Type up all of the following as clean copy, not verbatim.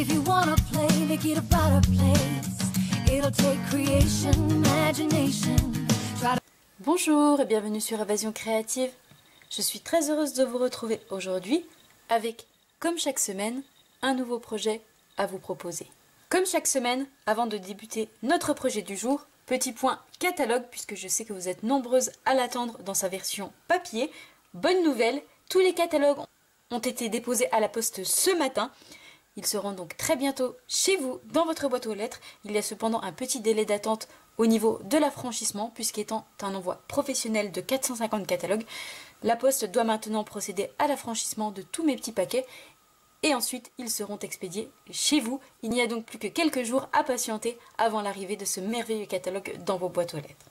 If you wanna play, make it a better place. It'll take creation, imagination. Bonjour et bienvenue sur Évasion Créative. Je suis très heureuse de vous retrouver aujourd'hui avec, comme chaque semaine, un nouveau projet à vous proposer. Comme chaque semaine, avant de débuter notre projet du jour, petit point catalogue, puisque je sais que vous êtes nombreuses à l'attendre dans sa version papier. Bonne nouvelle, tous les catalogues ont été déposés à la poste ce matin. Ils seront donc très bientôt chez vous, dans votre boîte aux lettres. Il y a cependant un petit délai d'attente au niveau de l'affranchissement, puisqu'étant un envoi professionnel de 450 catalogues, la poste doit maintenant procéder à l'affranchissement de tous mes petits paquets. Et ensuite, ils seront expédiés chez vous. Il n'y a donc plus que quelques jours à patienter avant l'arrivée de ce merveilleux catalogue dans vos boîtes aux lettres.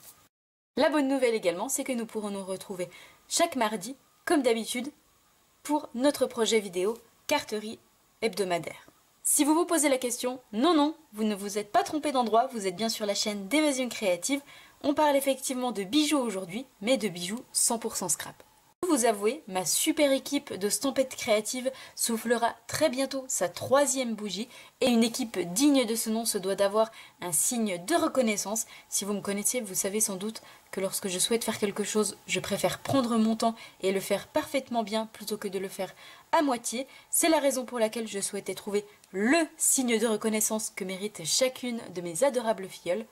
La bonne nouvelle également, c'est que nous pourrons nous retrouver chaque mardi, comme d'habitude, pour notre projet vidéo Carterie hebdomadaire. Si vous vous posez la question, non, vous ne vous êtes pas trompé d'endroit, vous êtes bien sur la chaîne d'Évasion Créative. On parle effectivement de bijoux aujourd'hui, mais de bijoux 100% scrap. Vous avouez, ma super équipe de Stampette Créative soufflera très bientôt sa 3e bougie et une équipe digne de ce nom se doit d'avoir un signe de reconnaissance. Si vous me connaissez, vous savez sans doute que lorsque je souhaite faire quelque chose, je préfère prendre mon temps et le faire parfaitement bien plutôt que de le faire à moitié. C'est la raison pour laquelle je souhaitais trouver le signe de reconnaissance que mérite chacune de mes adorables filleules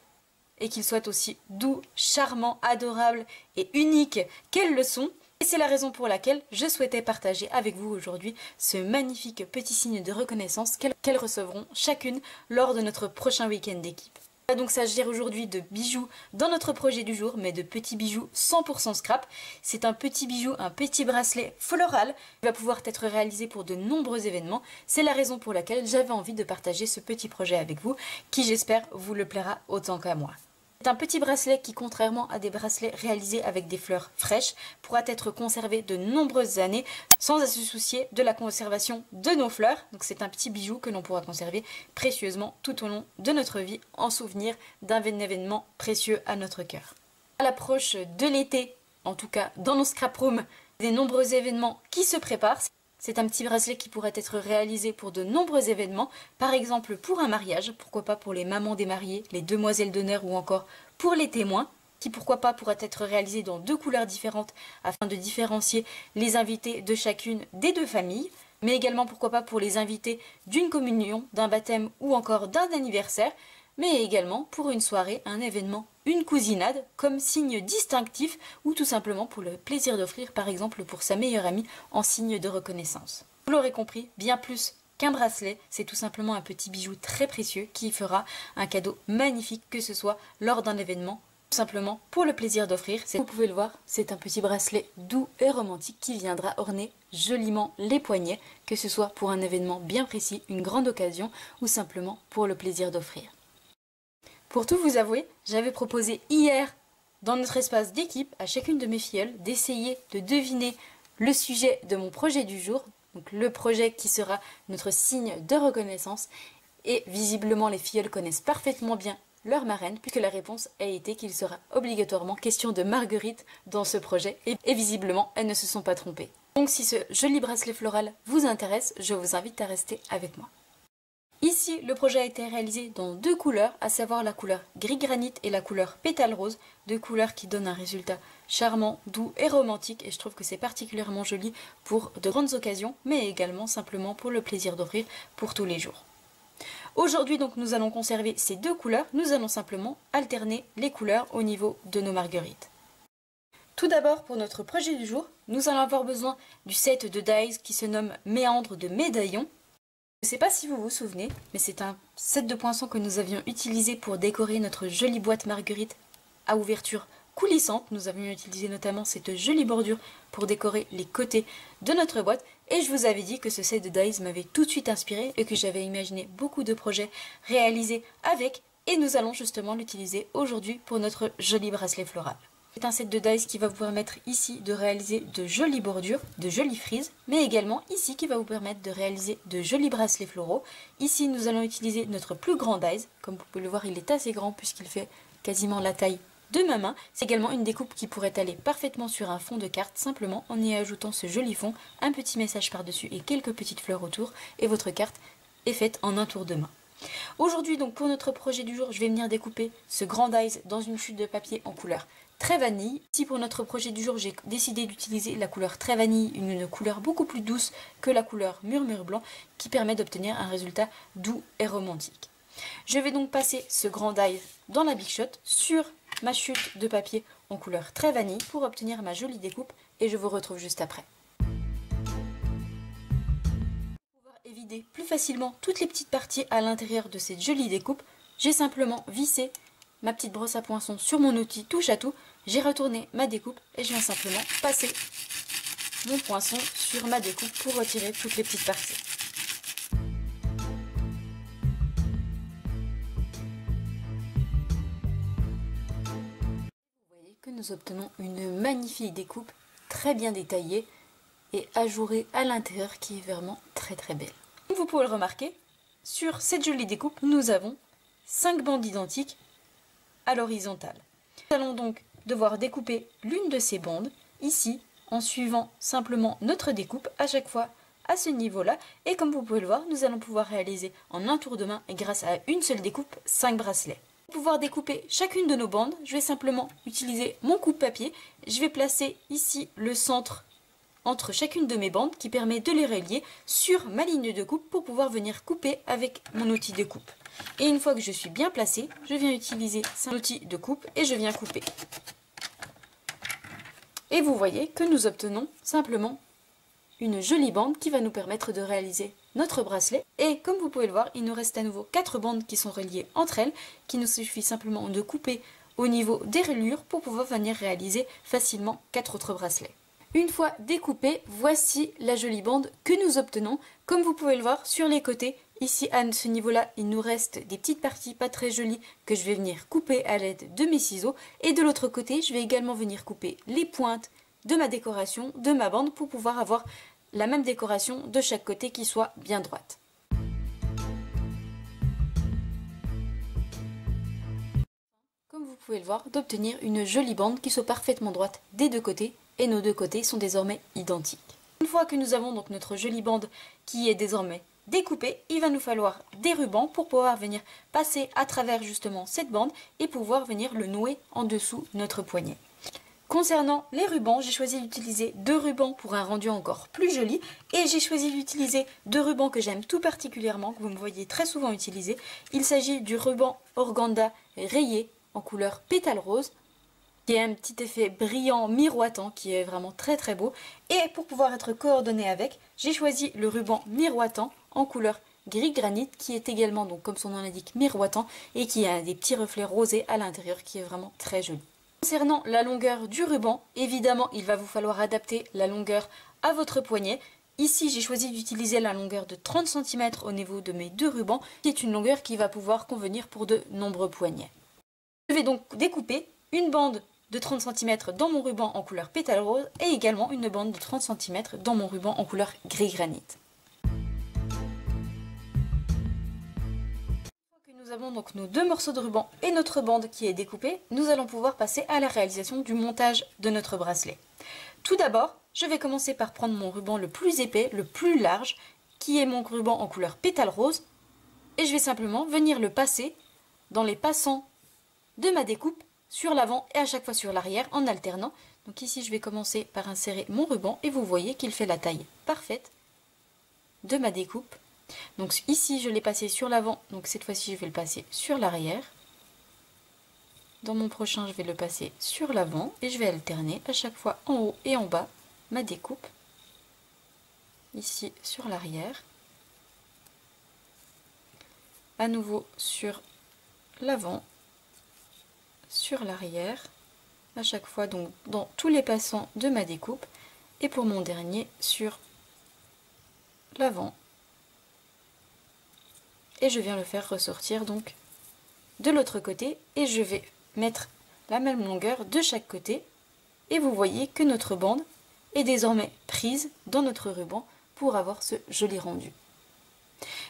et qu'il soit aussi doux, charmant, adorable et unique qu'elles le sont. Et c'est la raison pour laquelle je souhaitais partager avec vous aujourd'hui ce magnifique petit signe de reconnaissance qu'elles recevront chacune lors de notre prochain week-end d'équipe. Il va donc s'agir aujourd'hui de bijoux dans notre projet du jour, mais de petits bijoux 100% scrap. C'est un petit bijou, un petit bracelet floral qui va pouvoir être réalisé pour de nombreux événements. C'est la raison pour laquelle j'avais envie de partager ce petit projet avec vous, qui j'espère vous le plaira autant qu'à moi. C'est un petit bracelet qui, contrairement à des bracelets réalisés avec des fleurs fraîches, pourra être conservé de nombreuses années sans se soucier de la conservation de nos fleurs. Donc c'est un petit bijou que l'on pourra conserver précieusement tout au long de notre vie en souvenir d'un événement précieux à notre cœur. À l'approche de l'été, en tout cas dans nos scrap rooms, des nombreux événements qui se préparent. C'est un petit bracelet qui pourrait être réalisé pour de nombreux événements, par exemple pour un mariage, pourquoi pas pour les mamans des mariés, les demoiselles d'honneur ou encore pour les témoins, qui pourquoi pas pourrait être réalisé dans 2 couleurs différentes afin de différencier les invités de chacune des 2 familles, mais également pourquoi pas pour les invités d'une communion, d'un baptême ou encore d'un anniversaire, mais également pour une soirée, un événement, une cousinade, comme signe distinctif ou tout simplement pour le plaisir d'offrir, par exemple pour sa meilleure amie, en signe de reconnaissance. Vous l'aurez compris, bien plus qu'un bracelet, c'est tout simplement un petit bijou très précieux qui fera un cadeau magnifique, que ce soit lors d'un événement, tout simplement pour le plaisir d'offrir. Vous pouvez le voir, c'est un petit bracelet doux et romantique qui viendra orner joliment les poignets, que ce soit pour un événement bien précis, une grande occasion ou simplement pour le plaisir d'offrir. Pour tout vous avouer, j'avais proposé hier, dans notre espace d'équipe, à chacune de mes filleules, d'essayer de deviner le sujet de mon projet du jour, donc le projet qui sera notre signe de reconnaissance, et visiblement les filleules connaissent parfaitement bien leur marraine, puisque la réponse a été qu'il sera obligatoirement question de Marguerite dans ce projet, et visiblement elles ne se sont pas trompées. Donc si ce joli bracelet floral vous intéresse, je vous invite à rester avec moi. Ici, le projet a été réalisé dans 2 couleurs, à savoir la couleur gris granit et la couleur pétale rose, 2 couleurs qui donnent un résultat charmant, doux et romantique, et je trouve que c'est particulièrement joli pour de grandes occasions, mais également simplement pour le plaisir d'offrir pour tous les jours. Aujourd'hui donc nous allons conserver ces 2 couleurs, nous allons simplement alterner les couleurs au niveau de nos marguerites. Tout d'abord, pour notre projet du jour, nous allons avoir besoin du set de dies qui se nomme Méandre de médaillons. Je ne sais pas si vous vous souvenez, mais c'est un set de poinçons que nous avions utilisé pour décorer notre jolie boîte Marguerite à ouverture coulissante. Nous avions utilisé notamment cette jolie bordure pour décorer les côtés de notre boîte. Et je vous avais dit que ce set de dies m'avait tout de suite inspiré et que j'avais imaginé beaucoup de projets réalisés avec. Et nous allons justement l'utiliser aujourd'hui pour notre joli bracelet floral. C'est un set de dies qui va vous permettre ici de réaliser de jolies bordures, de jolies frises, mais également ici qui va vous permettre de réaliser de jolis bracelets floraux. Ici nous allons utiliser notre plus grand dies, comme vous pouvez le voir il est assez grand puisqu'il fait quasiment la taille de ma main. C'est également une découpe qui pourrait aller parfaitement sur un fond de carte, simplement en y ajoutant ce joli fond, un petit message par-dessus et quelques petites fleurs autour, et votre carte est faite en un tour de main. Aujourd'hui donc pour notre projet du jour, je vais venir découper ce Grand Eyes dans une chute de papier en couleur très vanille. Ici pour notre projet du jour, j'ai décidé d'utiliser la couleur très vanille, une couleur beaucoup plus douce que la couleur murmure blanc qui permet d'obtenir un résultat doux et romantique. Je vais donc passer ce Grand Eyes dans la Big Shot sur ma chute de papier en couleur très vanille pour obtenir ma jolie découpe et je vous retrouve juste après. Pour pouvoir évider plus facilement toutes les petites parties à l'intérieur de cette jolie découpe, j'ai simplement vissé ma petite brosse à poinçon sur mon outil touche à tout, j'ai retourné ma découpe et je viens simplement passer mon poinçon sur ma découpe pour retirer toutes les petites parties. Que nous obtenons une magnifique découpe très bien détaillée et ajourée à l'intérieur qui est vraiment très belle. Comme vous pouvez le remarquer, sur cette jolie découpe, nous avons 5 bandes identiques à l'horizontale. Nous allons donc devoir découper l'une de ces bandes ici en suivant simplement notre découpe à chaque fois à ce niveau-là et comme vous pouvez le voir, nous allons pouvoir réaliser en un tour de main et grâce à une seule découpe 5 bracelets. Pour pouvoir découper chacune de nos bandes, je vais simplement utiliser mon coupe-papier. Je vais placer ici le centre entre chacune de mes bandes qui permet de les relier sur ma ligne de coupe pour pouvoir venir couper avec mon outil de coupe. Et une fois que je suis bien placée, je viens utiliser cet outil de coupe et je viens couper. Et vous voyez que nous obtenons simplement une jolie bande qui va nous permettre de réaliser notre bracelet. Et comme vous pouvez le voir, il nous reste à nouveau 4 bandes qui sont reliées entre elles, qu'il nous suffit simplement de couper au niveau des reliures pour pouvoir venir réaliser facilement 4 autres bracelets. Une fois découpé, voici la jolie bande que nous obtenons. Comme vous pouvez le voir sur les côtés, ici à ce niveau-là, il nous reste des petites parties pas très jolies que je vais venir couper à l'aide de mes ciseaux. Et de l'autre côté, je vais également venir couper les pointes de ma décoration, de ma bande, pour pouvoir avoir la même décoration de chaque côté qui soit bien droite. Comme vous pouvez le voir, d'obtenir une jolie bande qui soit parfaitement droite des deux côtés et nos deux côtés sont désormais identiques. Une fois que nous avons donc notre jolie bande qui est désormais découpée, il va nous falloir des rubans pour pouvoir venir passer à travers justement cette bande et pouvoir venir le nouer en dessous notre poignet. Concernant les rubans, j'ai choisi d'utiliser 2 rubans pour un rendu encore plus joli et j'ai choisi d'utiliser 2 rubans que j'aime tout particulièrement, que vous me voyez très souvent utiliser. Il s'agit du ruban Organda rayé en couleur pétale rose qui a un petit effet brillant miroitant qui est vraiment très beau. Et pour pouvoir être coordonné avec, j'ai choisi le ruban miroitant en couleur gris granit qui est également, donc comme son nom l'indique, miroitant et qui a des petits reflets rosés à l'intérieur qui est vraiment très joli. Concernant la longueur du ruban, évidemment il va vous falloir adapter la longueur à votre poignet. Ici j'ai choisi d'utiliser la longueur de 30 cm au niveau de mes 2 rubans, qui est une longueur qui va pouvoir convenir pour de nombreux poignets. Je vais donc découper une bande de 30 cm dans mon ruban en couleur pétale rose et également une bande de 30 cm dans mon ruban en couleur gris granit. Nous avons donc nos 2 morceaux de ruban et notre bande qui est découpée, nous allons pouvoir passer à la réalisation du montage de notre bracelet. Tout d'abord, je vais commencer par prendre mon ruban le plus épais, le plus large, qui est mon ruban en couleur pétale rose, et je vais simplement venir le passer dans les passants de ma découpe sur l'avant et à chaque fois sur l'arrière en alternant. Donc ici, je vais commencer par insérer mon ruban et vous voyez qu'il fait la taille parfaite de ma découpe. Donc ici je l'ai passé sur l'avant, donc cette fois-ci je vais le passer sur l'arrière. Dans mon prochain je vais le passer sur l'avant et je vais alterner à chaque fois en haut et en bas ma découpe. Ici sur l'arrière. À nouveau sur l'avant, sur l'arrière. À chaque fois donc dans tous les passants de ma découpe. Et pour mon dernier sur l'avant. Et je viens le faire ressortir donc de l'autre côté et je vais mettre la même longueur de chaque côté et vous voyez que notre bande est désormais prise dans notre ruban pour avoir ce joli rendu.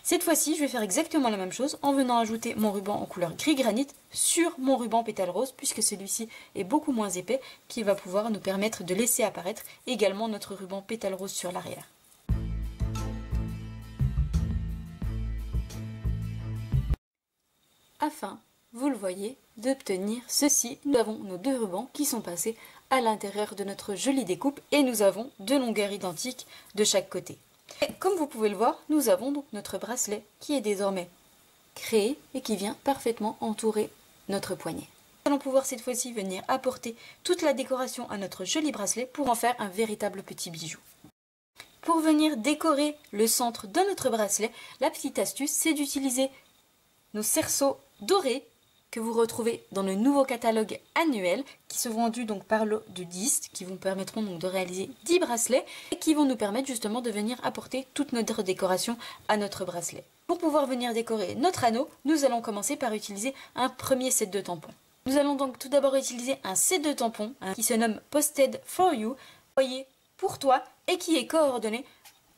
Cette fois-ci je vais faire exactement la même chose en venant ajouter mon ruban en couleur gris granit sur mon ruban pétale rose puisque celui-ci est beaucoup moins épais qui va pouvoir nous permettre de laisser apparaître également notre ruban pétale rose sur l'arrière. afin, vous le voyez, d'obtenir ceci. Nous avons nos deux rubans qui sont passés à l'intérieur de notre jolie découpe et nous avons deux longueurs identiques de chaque côté. Et comme vous pouvez le voir, nous avons donc notre bracelet qui est désormais créé et qui vient parfaitement entourer notre poignet. Nous allons pouvoir cette fois-ci venir apporter toute la décoration à notre joli bracelet pour en faire un véritable petit bijou. Pour venir décorer le centre de notre bracelet, la petite astuce, c'est d'utiliser nos cerceaux dorés que vous retrouvez dans le nouveau catalogue annuel qui sont vendus donc par lot de 10, qui vous permettront donc de réaliser 10 bracelets et qui vont nous permettre justement de venir apporter toute notre décoration à notre bracelet. Pour pouvoir venir décorer notre anneau, nous allons commencer par utiliser un premier set de tampons. Nous allons donc tout d'abord utiliser un set de tampons qui se nomme Posted for You, envoyé pour toi et qui est coordonné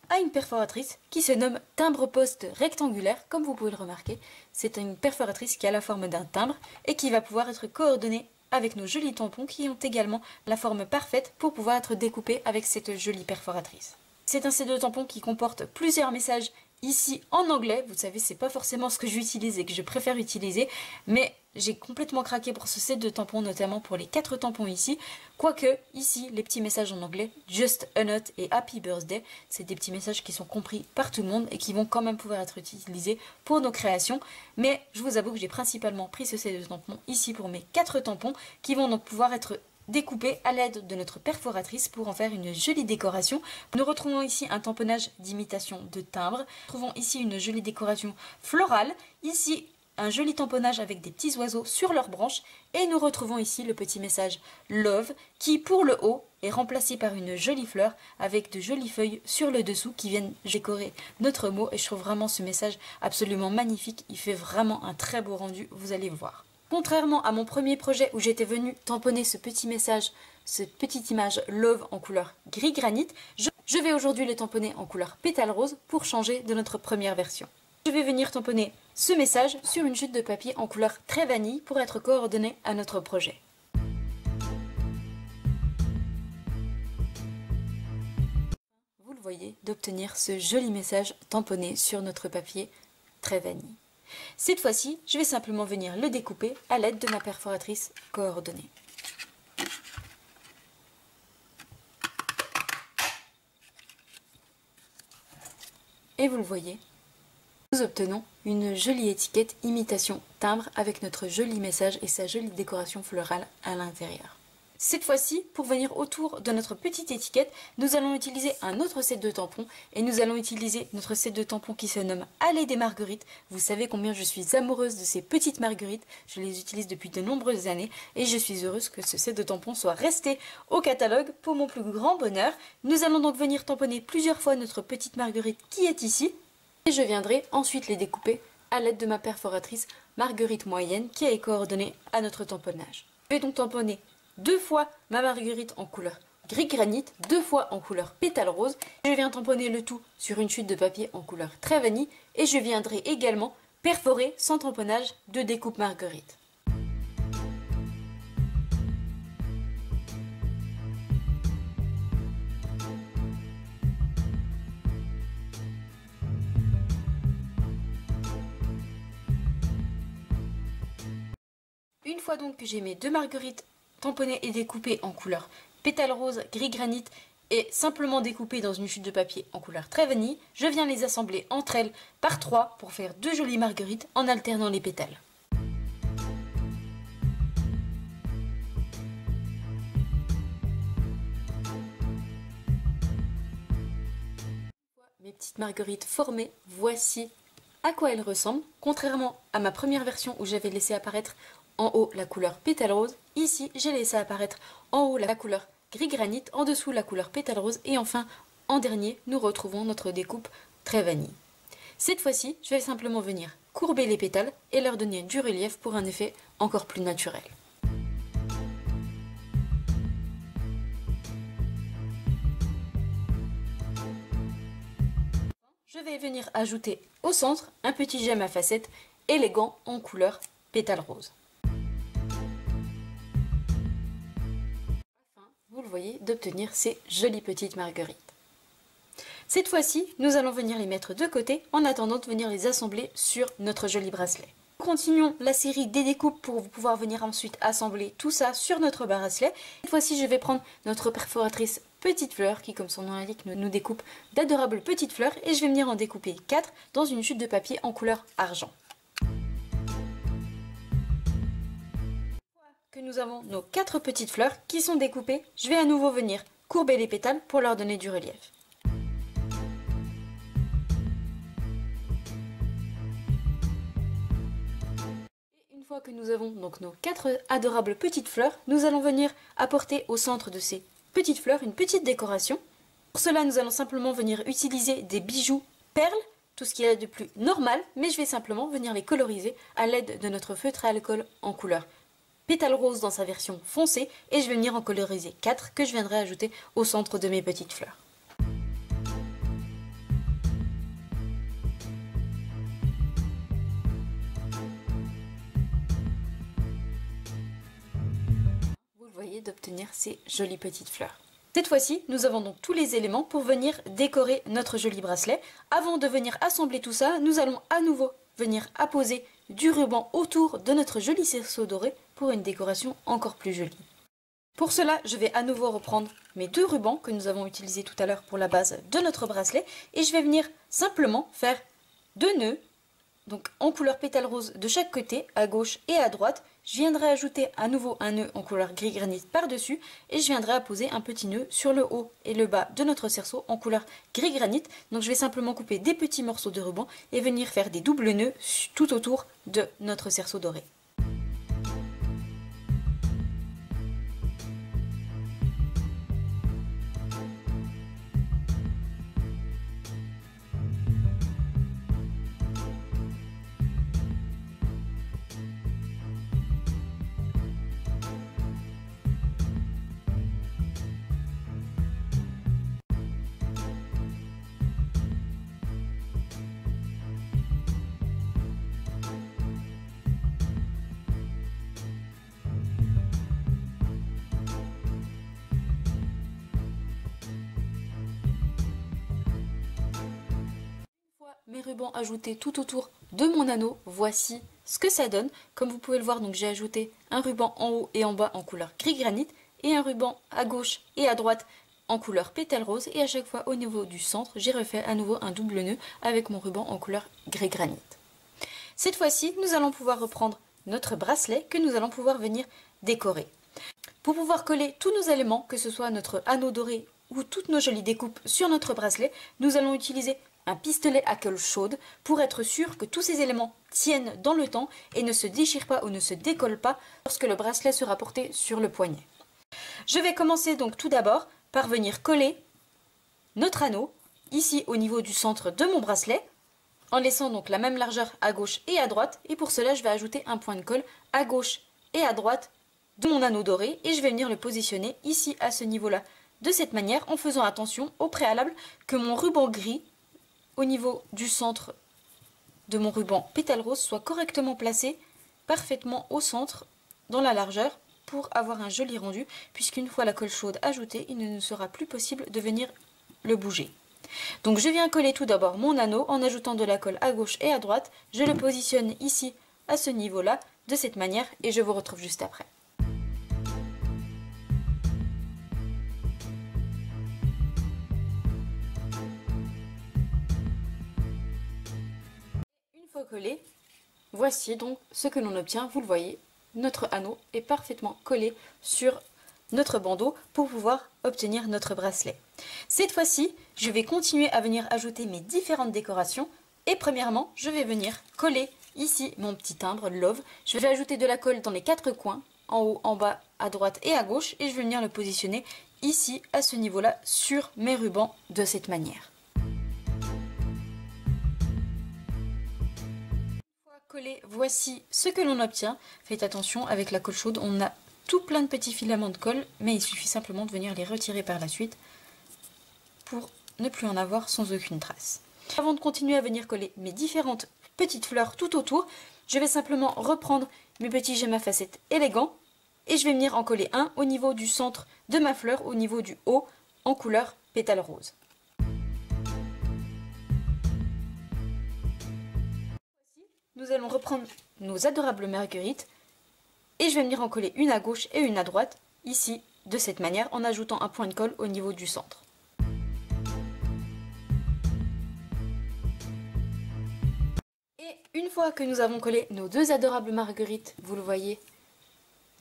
à une perforatrice qui se nomme timbre-poste rectangulaire. Comme vous pouvez le remarquer, c'est une perforatrice qui a la forme d'un timbre et qui va pouvoir être coordonnée avec nos jolis tampons qui ont également la forme parfaite pour pouvoir être découpés avec cette jolie perforatrice. C'est un set de tampons qui comporte plusieurs messages ici en anglais. Vous savez, c'est pas forcément ce que j'utilise et que je préfère utiliser, mais j'ai complètement craqué pour ce set de tampons, notamment pour les 4 tampons ici. Quoique, ici, les petits messages en anglais, Just a Note et Happy Birthday, c'est des petits messages qui sont compris par tout le monde et qui vont quand même pouvoir être utilisés pour nos créations. Mais je vous avoue que j'ai principalement pris ce set de tampons ici pour mes 4 tampons qui vont donc pouvoir être découpés à l'aide de notre perforatrice pour en faire une jolie décoration. Nous retrouvons ici un tamponnage d'imitation de timbre. Nous retrouvons ici une jolie décoration florale. Ici, un joli tamponnage avec des petits oiseaux sur leurs branches. Et nous retrouvons ici le petit message Love qui, pour le haut, est remplacé par une jolie fleur avec de jolies feuilles sur le dessous qui viennent décorer notre mot. Et je trouve vraiment ce message absolument magnifique. Il fait vraiment un très beau rendu, vous allez voir. Contrairement à mon premier projet où j'étais venue tamponner ce petit message, cette petite image Love en couleur gris granit, je vais aujourd'hui le tamponner en couleur pétale rose pour changer de notre première version. Je vais venir tamponner ce message sur une chute de papier en couleur très vanille pour être coordonné à notre projet. Vous le voyez, d'obtenir ce joli message tamponné sur notre papier très vanille. Cette fois-ci, je vais simplement venir le découper à l'aide de ma perforatrice coordonnée. Et vous le voyez, nous obtenons une jolie étiquette imitation timbre avec notre joli message et sa jolie décoration florale à l'intérieur. Cette fois-ci, pour venir autour de notre petite étiquette, nous allons utiliser un autre set de tampons et nous allons utiliser notre set de tampons qui se nomme Allée des Marguerites. Vous savez combien je suis amoureuse de ces petites marguerites, je les utilise depuis de nombreuses années et je suis heureuse que ce set de tampons soit resté au catalogue pour mon plus grand bonheur. Nous allons donc venir tamponner plusieurs fois notre petite marguerite qui est ici et je viendrai ensuite les découper à l'aide de ma perforatrice marguerite moyenne qui est coordonnée à notre tamponnage. Je vais donc tamponner 2 fois ma marguerite en couleur gris granit, 2 fois en couleur pétale rose. Je viens tamponner le tout sur une chute de papier en couleur très vanille et je viendrai également perforer sans tamponnage de découpe marguerite. Une fois donc que j'ai mes 2 marguerites tamponnées et découpées en couleur pétale rose, gris granit et simplement découpées dans une chute de papier en couleur très vanille, je viens les assembler entre elles par 3 pour faire 2 jolies marguerites en alternant les pétales. Mes petites marguerites formées, voici à quoi elles ressemblent. Contrairement à ma première version où j'avais laissé apparaître en haut la couleur pétale rose, ici j'ai laissé apparaître en haut la couleur gris granit, en dessous la couleur pétale rose et enfin en dernier nous retrouvons notre découpe très vanille. Cette fois-ci je vais simplement venir courber les pétales et leur donner du relief pour un effet encore plus naturel. Je vais venir ajouter au centre un petit gemme à facettes élégant en couleur pétale rose. Vous le voyez, d'obtenir ces jolies petites marguerites. Cette fois-ci, nous allons venir les mettre de côté en attendant de venir les assembler sur notre joli bracelet. Continuons la série des découpes pour pouvoir venir ensuite assembler tout ça sur notre bracelet. Cette fois-ci, je vais prendre notre perforatrice petite fleur qui, comme son nom l'indique, nous découpe d'adorables petites fleurs et je vais venir en découper 4 dans une chute de papier en couleur argent. Que nous avons nos 4 petites fleurs qui sont découpées, je vais à nouveau venir courber les pétales pour leur donner du relief. Une fois que nous avons donc nos 4 adorables petites fleurs, nous allons venir apporter au centre de ces petites fleurs une petite décoration. Pour cela, nous allons simplement venir utiliser des bijoux perles, tout ce qu'il y a de plus normal, mais je vais simplement venir les coloriser à l'aide de notre feutre à alcool en couleur pétale rose dans sa version foncée et je vais venir en coloriser 4 que je viendrai ajouter au centre de mes petites fleurs. Vous le voyez, d'obtenir ces jolies petites fleurs. Cette fois-ci, nous avons donc tous les éléments pour venir décorer notre joli bracelet. Avant de venir assembler tout ça, nous allons à nouveau venir apposer du ruban autour de notre joli cerceau doré pour une décoration encore plus jolie. Pour cela, je vais à nouveau reprendre mes 2 rubans que nous avons utilisés tout à l'heure pour la base de notre bracelet et je vais venir simplement faire 2 nœuds, donc en couleur pétale rose de chaque côté, à gauche et à droite. Je viendrai ajouter à nouveau un nœud en couleur gris granit par-dessus et je viendrai apposer un petit nœud sur le haut et le bas de notre cerceau en couleur gris granit. Donc je vais simplement couper des petits morceaux de ruban et venir faire des doubles nœuds tout autour de notre cerceau doré. Mes rubans ajoutés tout autour de mon anneau, voici ce que ça donne. Comme vous pouvez le voir, donc j'ai ajouté un ruban en haut et en bas en couleur gris granit et un ruban à gauche et à droite en couleur pétale rose et à chaque fois au niveau du centre, j'ai refait à nouveau un double nœud avec mon ruban en couleur gris granit. Cette fois-ci, nous allons pouvoir reprendre notre bracelet que nous allons pouvoir venir décorer. Pour pouvoir coller tous nos éléments, que ce soit notre anneau doré ou toutes nos jolies découpes sur notre bracelet, nous allons utiliser un pistolet à colle chaude pour être sûr que tous ces éléments tiennent dans le temps et ne se déchirent pas ou ne se décollent pas lorsque le bracelet sera porté sur le poignet. Je vais commencer donc tout d'abord par venir coller notre anneau ici au niveau du centre de mon bracelet en laissant donc la même largeur à gauche et à droite et pour cela je vais ajouter un point de colle à gauche et à droite de mon anneau doré et je vais venir le positionner ici à ce niveau-là de cette manière en faisant attention au préalable que mon ruban gris au niveau du centre de mon ruban pétale rose soit correctement placé parfaitement au centre dans la largeur pour avoir un joli rendu puisqu'une fois la colle chaude ajoutée, il ne nous sera plus possible de venir le bouger. Donc je viens coller tout d'abord mon anneau en ajoutant de la colle à gauche et à droite. Je le positionne ici à ce niveau-là de cette manière et je vous retrouve juste après. Collé. Voici donc ce que l'on obtient, vous le voyez, notre anneau est parfaitement collé sur notre bandeau pour pouvoir obtenir notre bracelet. Cette fois-ci, je vais continuer à venir ajouter mes différentes décorations et premièrement, je vais venir coller ici mon petit timbre Love. Je vais ajouter de la colle dans les 4 coins, en haut, en bas, à droite et à gauche et je vais venir le positionner ici à ce niveau-là sur mes rubans de cette manière. Collé, voici ce que l'on obtient. Faites attention, avec la colle chaude, on a tout plein de petits filaments de colle, mais il suffit simplement de venir les retirer par la suite pour ne plus en avoir sans aucune trace. Avant de continuer à venir coller mes différentes petites fleurs tout autour, je vais simplement reprendre mes petits gemmes à facettes élégants et je vais venir en coller un au niveau du centre de ma fleur, au niveau du haut, en couleur pétale rose. Nous allons reprendre nos adorables marguerites et je vais venir en coller une à gauche et une à droite, ici, de cette manière, en ajoutant un point de colle au niveau du centre. Et une fois que nous avons collé nos deux adorables marguerites, vous le voyez,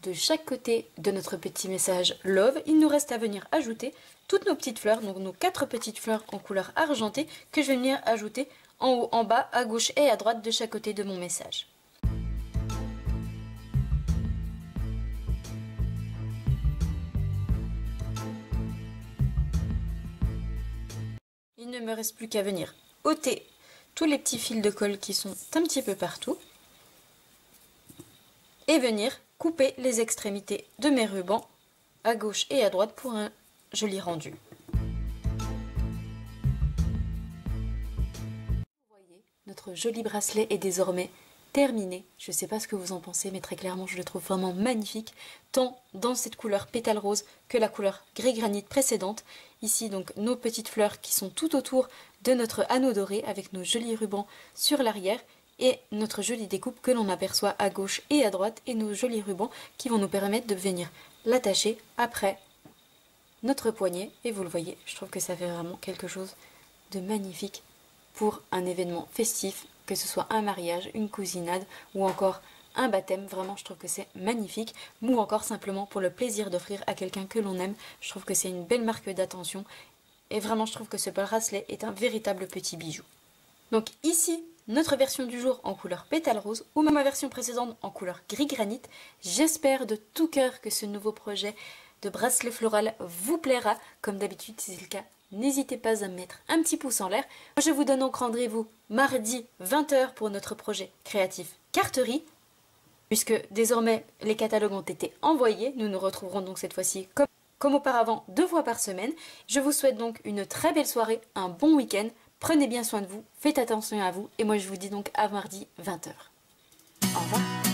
de chaque côté de notre petit message Love, il nous reste à venir ajouter toutes nos petites fleurs, donc nos 4 petites fleurs en couleur argentée que je vais venir ajouter en haut, en bas, à gauche et à droite de chaque côté de mon message. Il ne me reste plus qu'à venir ôter tous les petits fils de colle qui sont un petit peu partout et venir couper les extrémités de mes rubans à gauche et à droite pour un joli rendu. Vous voyez, notre joli bracelet est désormais terminé. Je ne sais pas ce que vous en pensez, mais très clairement je le trouve vraiment magnifique, tant dans cette couleur pétale rose que la couleur gris granit précédente. Ici donc nos petites fleurs qui sont tout autour de notre anneau doré avec nos jolis rubans sur l'arrière et notre jolie découpe que l'on aperçoit à gauche et à droite et nos jolis rubans qui vont nous permettre de venir l'attacher après notre poignet. Et vous le voyez, je trouve que ça fait vraiment quelque chose de magnifique pour un événement festif, que ce soit un mariage, une cousinade ou encore un baptême. Vraiment, je trouve que c'est magnifique, ou encore simplement pour le plaisir d'offrir à quelqu'un que l'on aime. Je trouve que c'est une belle marque d'attention et vraiment je trouve que ce bracelet est un véritable petit bijou. Donc ici, notre version du jour en couleur pétale rose ou même ma version précédente en couleur gris granit. J'espère de tout cœur que ce nouveau projet de bracelet floral vous plaira. Comme d'habitude, si c'est le cas, n'hésitez pas à me mettre un petit pouce en l'air. Je vous donne donc rendez-vous mardi 20 h pour notre projet créatif carterie. Puisque désormais les catalogues ont été envoyés, nous nous retrouverons donc cette fois-ci comme auparavant 2 fois par semaine. Je vous souhaite donc une très belle soirée, un bon week-end. Prenez bien soin de vous, faites attention à vous et moi je vous dis donc à mardi 20 h. Au revoir.